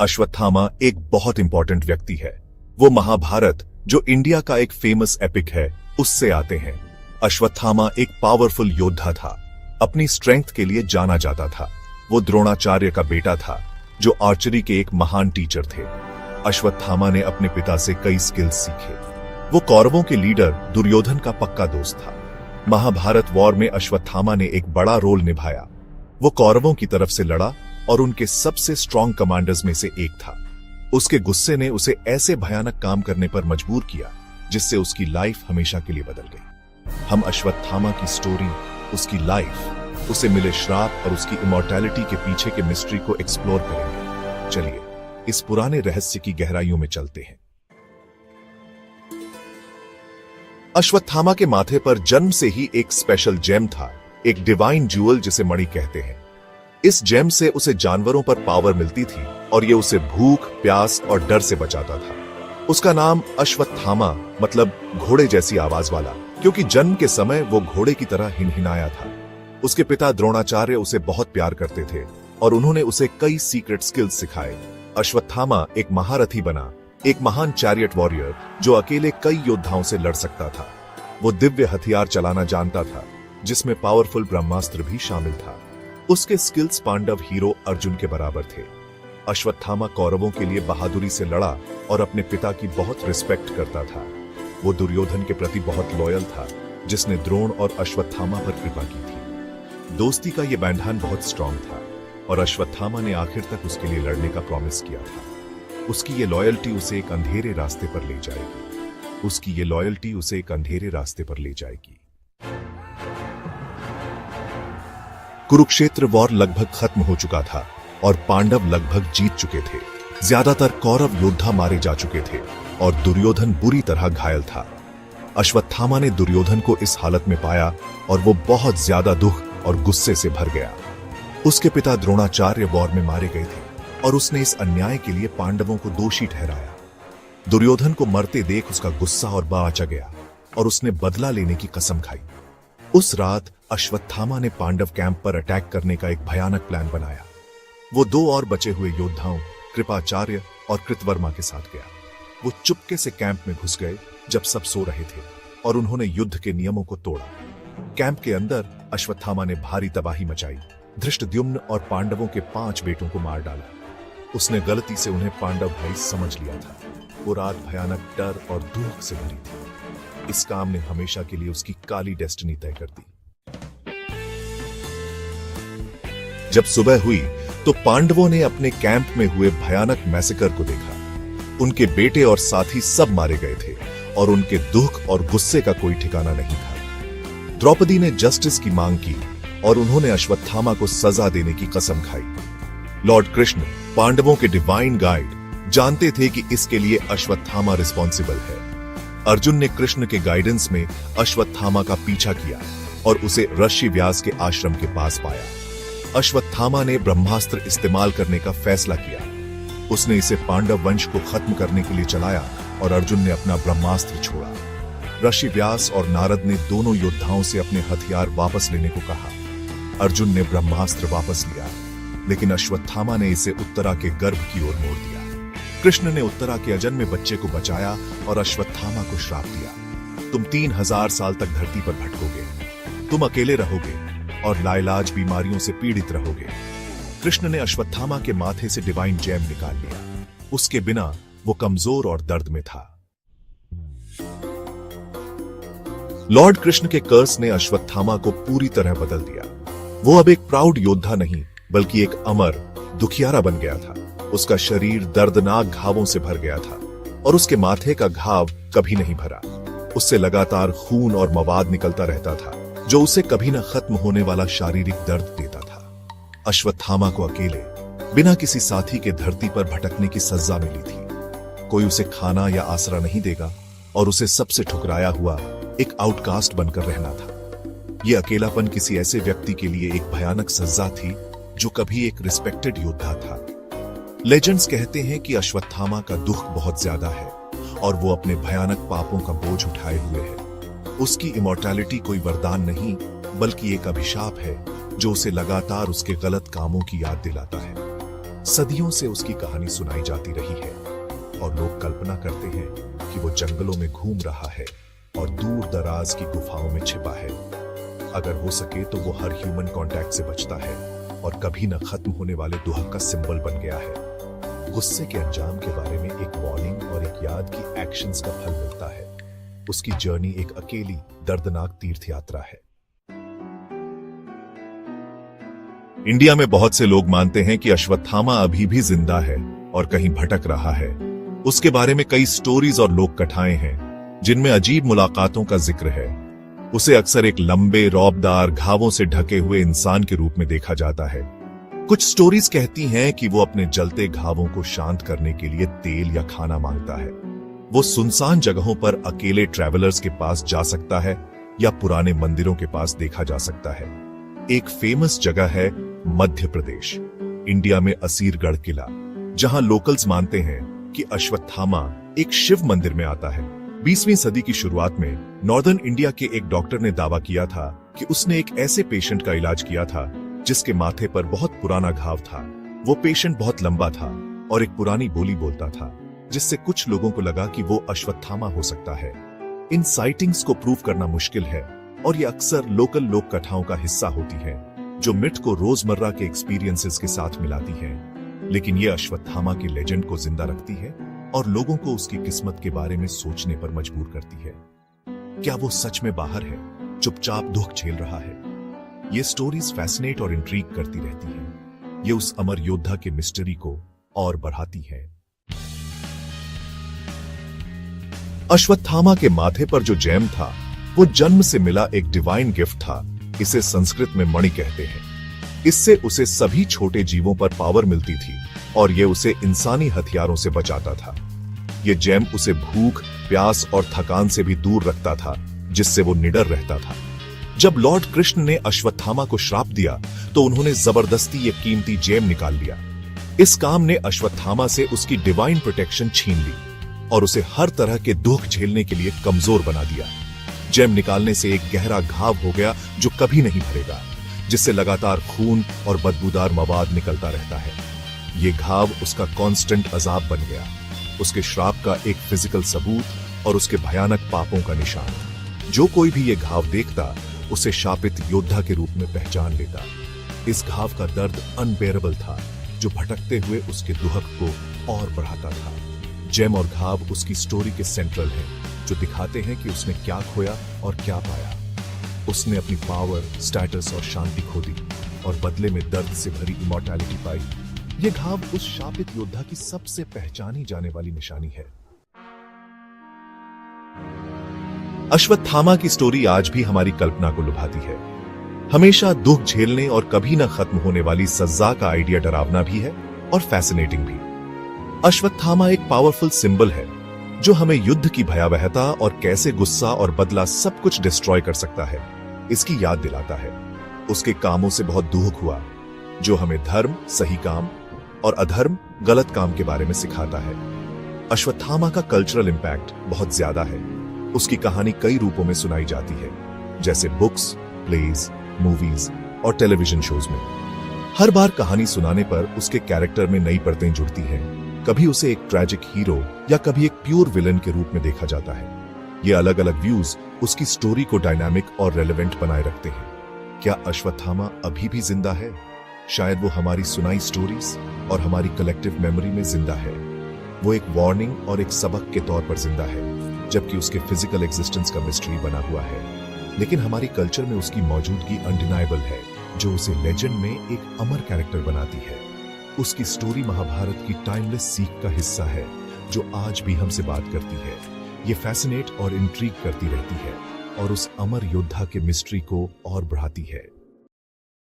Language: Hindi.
अश्वत्थामा एक बहुत इंपॉर्टेंट व्यक्ति है। वो महाभारत, जो इंडिया का एक फेमस एपिक है, उससे आते हैं। अश्वत्थामा एक पावरफुल योद्धा था, अपनी स्ट्रेंथ के लिए जाना जाता था। वो द्रोणाचार्य का बेटा था, जो आर्चरी के एक महान टीचर थे। अश्वत्थामा ने अपने पिता से कई स्किल्स सीखे। वो कौरवों के लीडर दुर्योधन का पक्का दोस्त था। महाभारत वॉर में अश्वत्थामा ने एक बड़ा रोल निभाया। वो कौरवों की तरफ से लड़ा और उनके सबसे स्ट्रॉन्ग कमांडर्स में से एक था। उसके गुस्से ने उसे ऐसे भयानक काम करने पर मजबूर किया, जिससे उसकी लाइफ हमेशा के लिए बदल गई। हम अश्वत्थामा की स्टोरी, उसकी लाइफ, उसे मिले श्राप और उसकी इमॉर्टैलिटी के पीछे के मिस्ट्री को एक्सप्लोर करेंगे। चलिए इस पुराने रहस्य की गहराइयों में चलते हैं। अश्वत्थामा के माथे पर जन्म से ही एक स्पेशल जेम था, एक डिवाइन ज्यूअल जिसे मणि कहते हैं। इस जेम से उसे जानवरों पर पावर मिलती थी और ये उसे भूख, प्यास और डर से बचाता था। उसका नाम अश्वत्थामा मतलब घोड़े जैसी आवाज वाला, क्योंकि जन्म के समय वो घोड़े की तरह हिनहिनाया था। उसके पिता द्रोणाचार्य उसे बहुत प्यार करते थे और उन्होंने उसे कई सीक्रेट स्किल्स सिखाए। अश्वत्थामा एक महारथी बना, एक महान चैरियट वॉरियर जो अकेले कई योद्धाओं से लड़ सकता था। वो दिव्य हथियार चलाना जानता था, जिसमें पावरफुल ब्रह्मास्त्र भी शामिल था। उसके स्किल्स पांडव हीरो अर्जुन के बराबर थे। अश्वत्थामा कौरवों के लिए बहादुरी से लड़ा और अपने पिता की बहुत रिस्पेक्ट करता था। वो दुर्योधन के प्रति बहुत लॉयल था, जिसने द्रोण और अश्वत्थामा पर कृपा की थी। दोस्ती का ये बंधन बहुत स्ट्रांग था और अश्वत्थामा ने आखिर तक उसके लिए लड़ने का प्रॉमिस किया था। उसकी ये लॉयल्टी उसे एक अंधेरे रास्ते पर ले जाएगी। उसकी ये लॉयल्टी उसे एक अंधेरे रास्ते पर ले जाएगी। कुरुक्षेत्र वॉर लगभग खत्म हो चुका था और पांडव लगभग जीत चुके थे। ज्यादातर कौरव योद्धा मारे जा चुके थे और दुर्योधन बुरी तरह घायल था। अश्वत्थामा ने दुर्योधन को इस हालत में पाया और वो बहुत ज्यादा दुख और गुस्से से भर गया। उसके पिता द्रोणाचार्य वॉर में मारे गए थे और उसने इस अन्याय के लिए पांडवों को दोषी ठहराया। दुर्योधन को मरते देख उसका गुस्सा और बाँच गया और उसने बदला लेने की कसम खाई। उस रात अश्वत्थामा ने पांडव कैंप पर अटैक करने का एक भयानक प्लान बनाया। वो दो और बचे हुए योद्धाओं कृपाचार्य और कृतवर्मा के साथ गया। वो चुपके से कैंप में घुस गए जब सब सो रहे थे और उन्होंने युद्ध के नियमों को तोड़ा। कैंप के अंदर अश्वत्थामा ने भारी तबाही मचाई। धृष्टद्युम्न और पांडवों के 5 बेटों को मार डाला। उसने गलती से उन्हें पांडव भाई समझ लिया था। वो रात भयानक डर और दुख से भरी थी। इस काम ने हमेशा के लिए उसकी काली डेस्टिनी तय कर दी। जब सुबह हुई तो पांडवों ने अपने कैंप में हुए भयानक मैसेकर को देखा। उनके बेटे और साथी सब मारे गए थे और उनके दुख और गुस्से का कोई ठिकाना नहीं था। द्रौपदी ने जस्टिस की मांग की और उन्होंने अश्वत्थामा को सजा देने की कसम खाई। लॉर्ड कृष्ण, पांडवों के डिवाइन गाइड, जानते थे कि इसके लिए अश्वत्थामा रिस्पॉन्सिबल है। अर्जुन ने कृष्ण के गाइडेंस में अश्वत्थामा का पीछा किया और उसे ऋषि व्यास के आश्रम के पास पाया। अश्वत्थामा ने ब्रह्मास्त्र इस्तेमाल करने का फैसला किया। उसने इसे पांडव वंश को खत्म करने के लिए चलाया और अर्जुन ने अपना ब्रह्मास्त्र छोड़ा। ऋषि व्यास और नारद ने दोनों योद्धाओं से अपने हथियार वापस लेने को कहा। अर्जुन ने ब्रह्मास्त्र वापस लिया, लेकिन अश्वत्थामा ने इसे उत्तरा के गर्भ की ओर मोड़ दिया। कृष्ण ने उत्तरा के अजन्मे बच्चे को बचाया और अश्वत्थामा को श्राप दिया। तुम 3000 साल तक धरती पर भटकोगे, तुम अकेले रहोगे और लाइलाज बीमारियों से पीड़ित रहोगे। कृष्ण ने अश्वत्थामा के माथे से डिवाइन जेम निकाल लिया। उसके बिना वो कमजोर और दर्द में था। लॉर्ड कृष्ण के कर्स ने अश्वत्थामा को पूरी तरह बदल दिया। वो अब एक प्राउड योद्धा नहीं, बल्कि एक अमर दुखियारा बन गया था। उसका शरीर दर्दनाक घावों से भर गया था और उसके माथे का घाव कभी नहीं भरा। उससे लगातार खून और मवाद निकलता रहता था, जो उसे कभी न खत्म होने वाला शारीरिक दर्द देता था। अश्वत्थामा को अकेले, बिना किसी साथी के धरती पर भटकने की सजा मिली थी। कोई उसे खाना या आसरा नहीं देगा और उसे सबसे ठुकराया हुआ एक आउटकास्ट बनकर रहना था। यह अकेलापन किसी ऐसे व्यक्ति के लिए एक भयानक सजा थी जो कभी एक रिस्पेक्टेड योद्धा था। लेजेंड्स कहते हैं कि अश्वत्थामा का दुख बहुत ज्यादा है और वो अपने भयानक पापों का बोझ उठाए हुए है। उसकी इमॉर्टैलिटी कोई वरदान नहीं, बल्कि एक अभिशाप है जो उसे लगातार उसके गलत कामों की याद दिलाता है। सदियों से उसकी कहानी सुनाई जाती रही है और लोग कल्पना करते हैं कि वो जंगलों में घूम रहा है और दूर दराज की गुफाओं में छिपा है। अगर हो सके तो वो हर ह्यूमन कांटेक्ट से बचता है और कभी न खत्म होने वाले दुहक का सिंबल बन गया है। गुस्से के अंजाम के बारे में एक वार्निंग और एक याद की एक्शंस का फल मिलता है। उसकी जर्नी एक अकेली दर्दनाक तीर्थ यात्रा है। इंडिया में बहुत से लोग मानते हैं कि अश्वत्थामा अभी भी जिंदा है और कहीं भटक रहा है। उसके बारे में कई स्टोरीज और लोक कथाएं हैं जिनमें अजीब मुलाकातों का जिक्र है। उसे अक्सर एक लंबे रौबदार घावों से ढके हुए इंसान के रूप में देखा जाता है। कुछ स्टोरीज कहती हैं कि वो अपने जलते घावों को शांत करने के लिए तेल या खाना मांगता है। वो सुनसान जगहों पर अकेले ट्रैवलर्स के पास जा सकता है या पुराने मंदिरों के पास देखा जा सकता है। एक फेमस जगह है मध्य प्रदेश, इंडिया में असीरगढ़ किला, जहां लोकल्स मानते हैं कि अश्वत्थामा एक शिव मंदिर में आता है। 20वीं सदी की शुरुआत में नॉर्दर्न इंडिया के एक डॉक्टर ने दावा किया था कि उसने एक ऐसे पेशेंट का इलाज किया था जिसके माथे पर बहुत पुराना घाव था। वो पेशेंट बहुत लंबा था और एक पुरानी बोली बोलता था, जिससे कुछ लोगों को लगा कि वो अश्वत्थामा हो सकता है। इन साइटिंग्स को प्रूव करना मुश्किल है और ये अक्सर लोकल लोक कथाओं का हिस्सा होती है, जो मिथ को रोजमर्रा के एक्सपीरियंसेस के साथ मिलाती है। लेकिन ये अश्वत्थामा के लेजेंड को जिंदा रखती है और लोगों को उसकी किस्मत के बारे में सोचने पर मजबूर करती है। क्या वो सच में बाहर है, चुपचाप दुख झेल रहा है? ये स्टोरीज फैसिनेट और इंट्रीग करती रहती हैं। ये उस अमर योद्धा के मिस्ट्री को और बढ़ाती है। अश्वत्थामा के माथे पर जो जेम था वो जन्म से मिला एक डिवाइन गिफ्ट था। इसे संस्कृत में मणि कहते हैं। इससे उसे सभी छोटे जीवों पर पावर मिलती थी और ये उसे इंसानी हथियारों से बचाता था। ये जेम उसे भूख, प्यास और थकान से भी दूर रखता था, जिससे वो निडर रहता था। जब लॉर्ड कृष्ण ने अश्वत्थामा को श्राप दिया तो उन्होंने जबरदस्ती ये कीमती जेम निकाल लिया। इस काम ने अश्वत्थामा से उसकी डिवाइन प्रोटेक्शन छीन ली और उसे हर तरह के दुख झेलने के लिए कमजोर बना दिया। जेम निकालने से एक गहरा घाव हो गया जो कभी नहीं भरेगा, जिससे लगातार खून और बदबूदार मवाद निकलता रहता है। ये घाव उसका कांस्टेंट अजाब बन गया, उसके श्राप का एक फिजिकल सबूत और उसके भयानक पापों का निशान। जो कोई भी ये घाव देखता उसे शापित योद्धा के रूप में पहचान लेता। इस घाव का दर्द अनबेरेबल था, जो भटकते हुए उसके दुहक को और बढ़ाता था। जेम और घाव उसकी स्टोरी के सेंट्रल हैं, जो दिखाते हैं कि उसने क्या खोया और क्या पाया। उसने अपनी पावर, स्टेटस और शांति खो दी और बदले में दर्द से भरी इमॉर्टैलिटी पाई। ये घाव उस शापित योद्धा की सबसे पहचानी जाने वाली निशानी है। अश्वत्थामा की स्टोरी आज भी हमारी कल्पना को लुभाती है। हमेशा दुख झेलने और कभी न खत्म होने वाली सजा का आइडिया डरावना भी है और फैसिनेटिंग भी। अश्वत्थामा एक पावरफुल सिंबल है जो हमें युद्ध की भयावहता और कैसे गुस्सा और बदला सब कुछ डिस्ट्रॉय कर सकता है, इसकी याद दिलाता है। उसके कामों से बहुत दुख हुआ, जो हमें धर्म, सही काम और अधर्म, गलत काम के बारे में सिखाता है। अश्वत्थामा का कल्चरल इंपैक्ट बहुत ज्यादा है। उसकी कहानी कई रूपों में सुनाई जाती है, जैसे बुक्स, प्लेज, मूवीज और टेलीविजन शोज में। हर बार कहानी सुनाने पर उसके कैरेक्टर में नई परतें जुड़ती हैं। कभी उसे एक ट्रैजिक हीरो या कभी एक प्योर विलन के रूप में देखा जाता है। ये अलग अलग व्यूज उसकी स्टोरी को डायनामिक और रेलेवेंट बनाए रखते हैं। क्या अश्वत्थामा अभी भी जिंदा है? शायद वो हमारी सुनाई स्टोरीज और हमारी कलेक्टिव मेमोरी में जिंदा है। वो एक वार्निंग और एक सबक के तौर पर जिंदा है, जबकि उसके फिजिकल एग्जिस्टेंस का मिस्ट्री बना हुआ है। लेकिन हमारी कल्चर में उसकी मौजूदगी अनडिनाइबल है, जो उसे लेजेंड में एक अमर कैरेक्टर बनाती है। उसकी स्टोरी महाभारत की टाइमलेस सीख का हिस्सा है, जो आज भी हमसे बात करती है। ये फैसिनेट और इंट्रीग करती रहती है और उस अमर योद्धा के मिस्ट्री को और बढ़ाती है।